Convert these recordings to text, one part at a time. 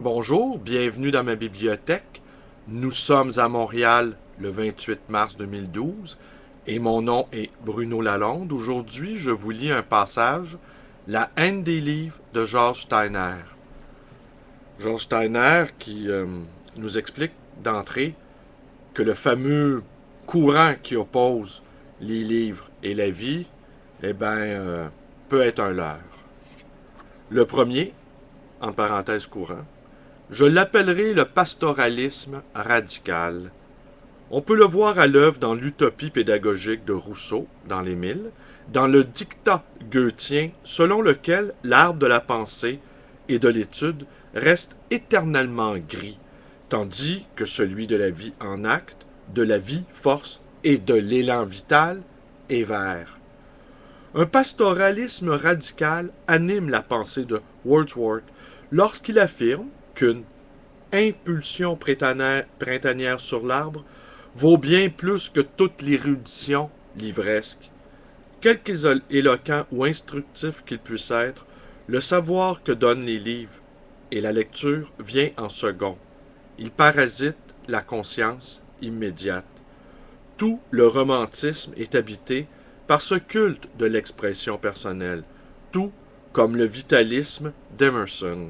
Bonjour, bienvenue dans ma bibliothèque. Nous sommes à Montréal le 28 mars 2012 et mon nom est Bruno Lalonde. Aujourd'hui, je vous lis un passage, La haine des livres de Georges Steiner. Georges Steiner qui nous explique d'entrée que le fameux courant qui oppose les livres et la vie, eh ben, peut être un leurre. Le premier, en parenthèse courant, je l'appellerai le pastoralisme radical. On peut le voir à l'œuvre dans l'utopie pédagogique de Rousseau, dans l'Émile, dans le dictat goethien selon lequel l'arbre de la pensée et de l'étude reste éternellement gris, tandis que celui de la vie en acte, de la vie force et de l'élan vital est vert. Un pastoralisme radical anime la pensée de Wordsworth lorsqu'il affirme qu'une impulsion printanière sur l'arbre vaut bien plus que toute l'érudition livresque. Quelque éloquent ou instructif qu'il puisse être, le savoir que donnent les livres et la lecture vient en second. Il parasite la conscience immédiate. Tout le romantisme est habité par ce culte de l'expression personnelle, tout comme le vitalisme d'Emerson.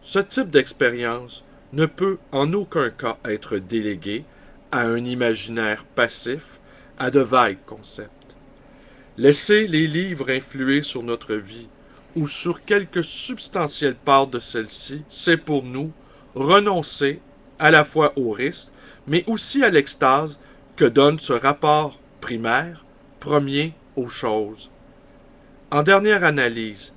Ce type d'expérience ne peut en aucun cas être délégué à un imaginaire passif, à de vagues concepts. Laisser les livres influer sur notre vie ou sur quelque substantielle part de celle-ci, c'est pour nous renoncer à la fois au risque, mais aussi à l'extase que donne ce rapport primaire, premier aux choses. En dernière analyse,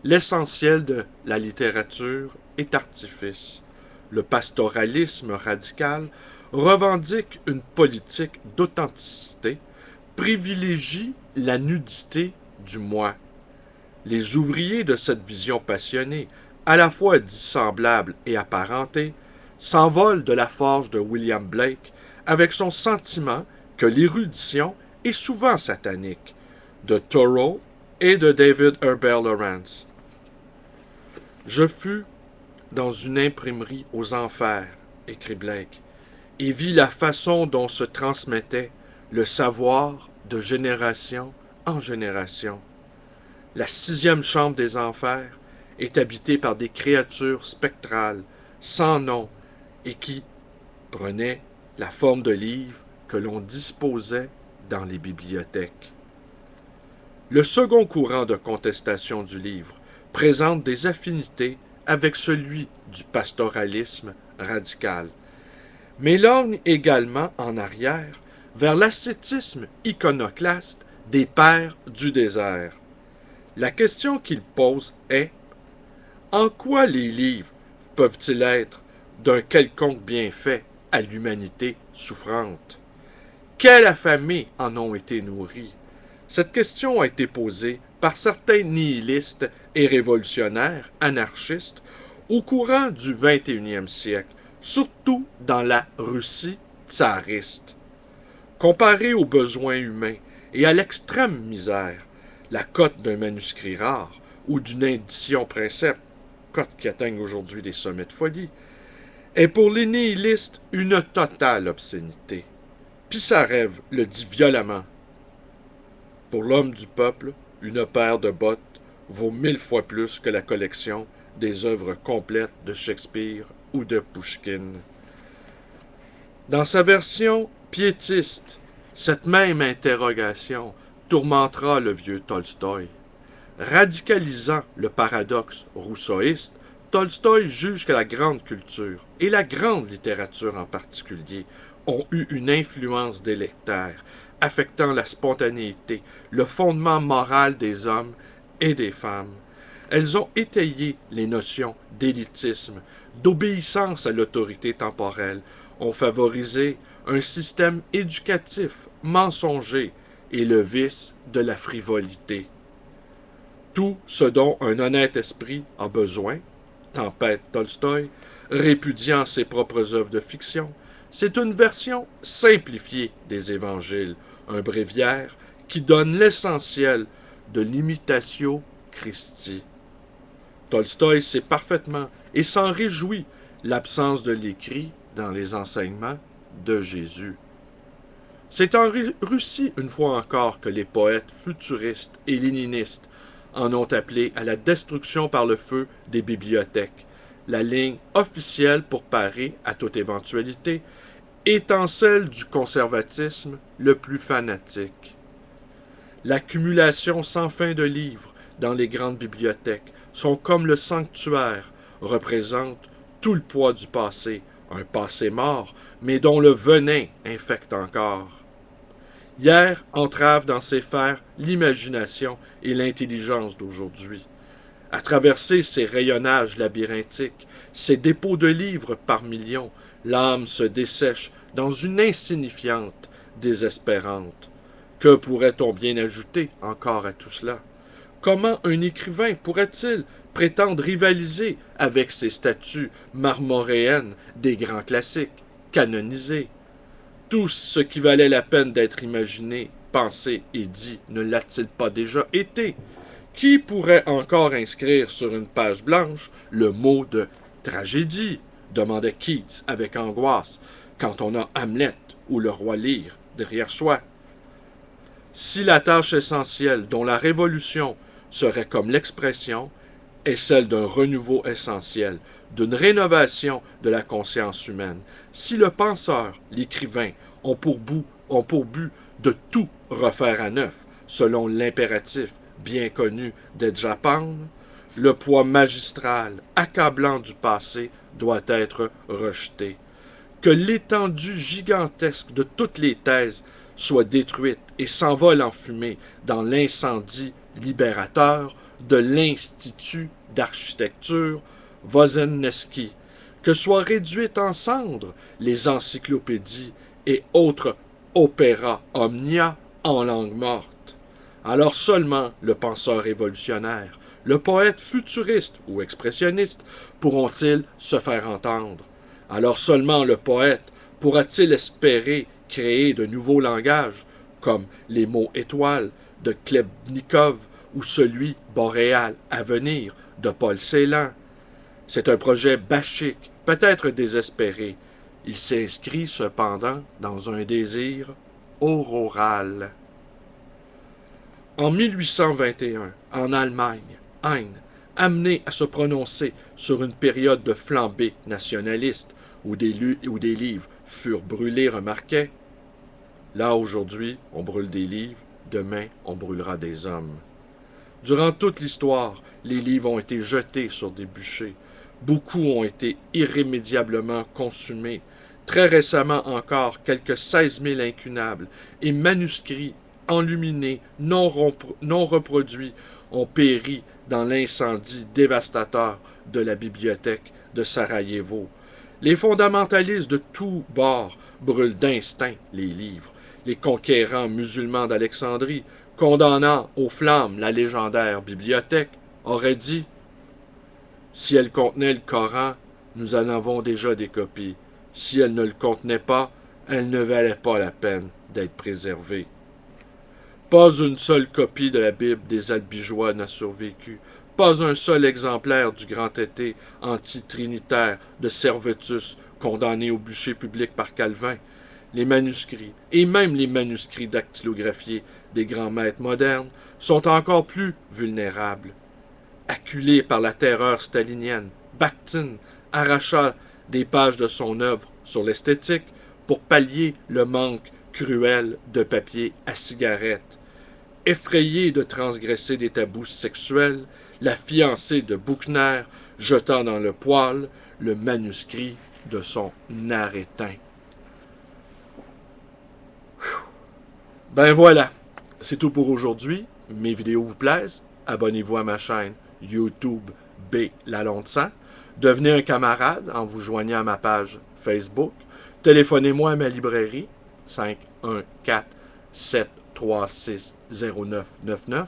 l'essentiel de la littérature est artifice. Le pastoralisme radical revendique une politique d'authenticité, privilégie la nudité du moi. Les ouvriers de cette vision passionnée, à la fois dissemblable et apparentée, s'envolent de la forge de William Blake avec son sentiment que l'érudition est souvent satanique, de Thoreau et de David Herbert Lawrence. Je fus dans une imprimerie aux enfers, écrit Blake, et vis la façon dont se transmettait le savoir de génération en génération. La sixième chambre des enfers est habitée par des créatures spectrales, sans nom, et qui prenaient la forme de livres que l'on disposait dans les bibliothèques. Le second courant de contestation du livre présente des affinités avec celui du pastoralisme radical, mais lorgne également en arrière vers l'ascétisme iconoclaste des pères du désert. La question qu'il pose est: en quoi les livres peuvent-ils être d'un quelconque bienfait à l'humanité souffrante? Quelles affamés en ont été nourris? Cette question a été posée par certains nihilistes et révolutionnaires anarchistes au courant du XXIe siècle, surtout dans la Russie tsariste. Comparée aux besoins humains et à l'extrême misère, la cote d'un manuscrit rare ou d'une édition princeps, cote qui atteignent aujourd'hui des sommets de folie, est pour les nihilistes une totale obscénité. Pissarev le dit violemment: pour l'homme du peuple, une paire de bottes vaut 1000 fois plus que la collection des œuvres complètes de Shakespeare ou de Pouchkine. Dans sa version piétiste, cette même interrogation tourmentera le vieux Tolstoï. Radicalisant le paradoxe rousseauiste, Tolstoï juge que la grande culture, et la grande littérature en particulier, ont eu une influence délétère, affectant la spontanéité, le fondement moral des hommes et des femmes. Elles ont étayé les notions d'élitisme, d'obéissance à l'autorité temporelle, ont favorisé un système éducatif mensonger et le vice de la frivolité. Tout ce dont un honnête esprit a besoin, tempête Tolstoï, répudiant ses propres œuvres de fiction, c'est une version simplifiée des évangiles, un bréviaire qui donne l'essentiel de l'imitatio Christi. Tolstoï sait parfaitement et s'en réjouit l'absence de l'écrit dans les enseignements de Jésus. C'est en Russie, une fois encore, que les poètes futuristes et léninistes en ont appelé à la destruction par le feu des bibliothèques, la ligne officielle pour parer à toute éventualité, étant celle du conservatisme le plus fanatique. L'accumulation sans fin de livres dans les grandes bibliothèques sont comme le sanctuaire, représentent tout le poids du passé, un passé mort, mais dont le venin infecte encore. Hier entrave dans ses fers l'imagination et l'intelligence d'aujourd'hui. À traverser ces rayonnages labyrinthiques, ces dépôts de livres par millions, l'âme se dessèche dans une insignifiante désespérante. Que pourrait-on bien ajouter encore à tout cela? Comment un écrivain pourrait-il prétendre rivaliser avec ces statues marmoréennes des grands classiques, canonisés? Tout ce qui valait la peine d'être imaginé, pensé et dit ne l'a-t-il pas déjà été? Qui pourrait encore inscrire sur une page blanche le mot de tragédie? Demandait Keats avec angoisse, quand on a Hamlet ou le roi Lear derrière soi. Si la tâche essentielle dont la révolution serait comme l'expression est celle d'un renouveau essentiel, d'une rénovation de la conscience humaine, si le penseur, l'écrivain, ont pour but de tout refaire à neuf, selon l'impératif bien connu des Japan, le poids magistral, accablant du passé doit être rejeté. Que l'étendue gigantesque de toutes les thèses soit détruite et s'envole en fumée dans l'incendie libérateur de l'Institut d'architecture Wozenski, que soient réduites en cendres les encyclopédies et autres opéras omnia en langue morte. Alors seulement le penseur révolutionnaire, le poète futuriste ou expressionniste pourront-ils se faire entendre. Alors seulement le poète pourra-t-il espérer créer de nouveaux langages, comme les mots étoiles de Klebnikov ou celui boréal à venir de Paul Celan. C'est un projet bachique, peut-être désespéré. Il s'inscrit cependant dans un désir auroral. En 1821, en Allemagne, Heine, amené à se prononcer sur une période de flambée nationaliste où des livres furent brûlés, remarquait « Là, aujourd'hui, on brûle des livres, demain, on brûlera des hommes. » Durant toute l'histoire, les livres ont été jetés sur des bûchers. Beaucoup ont été irrémédiablement consumés. Très récemment encore, quelques 16 000 incunables et manuscrits enluminés, non reproduits, ont péri dans l'incendie dévastateur de la bibliothèque de Sarajevo. Les fondamentalistes de tous bords brûlent d'instinct les livres. Les conquérants musulmans d'Alexandrie, condamnant aux flammes la légendaire bibliothèque, auraient dit « Si elle contenait le Coran, nous en avons déjà des copies. Si elle ne le contenait pas, elle ne valait pas la peine d'être préservée. » Pas une seule copie de la Bible des Albigeois n'a survécu. Pas un seul exemplaire du grand été antitrinitaire de Servetus, condamné au bûcher public par Calvin. Les manuscrits, et même les manuscrits dactylographiés des grands maîtres modernes, sont encore plus vulnérables. Acculé par la terreur stalinienne, Bakhtin arracha des pages de son œuvre sur l'esthétique pour pallier le manque cruel de papier à cigarette. Effrayée de transgresser des tabous sexuels, la fiancée de Buchner jeta dans le poêle le manuscrit de son arétin. Ben voilà, c'est tout pour aujourd'hui. Mes vidéos vous plaisent? Abonnez-vous à ma chaîne YouTube B. Lalonde 100. Devenez un camarade en vous joignant à ma page Facebook. Téléphonez-moi à ma librairie 514-736-0999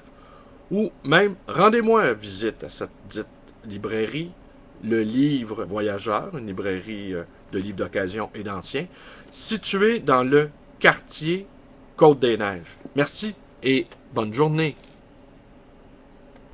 ou même rendez-moi visite à cette dite librairie, le Livre Voyageur, une librairie de livres d'occasion et d'anciens, située dans le quartier Côte-des-Neiges. Merci et bonne journée.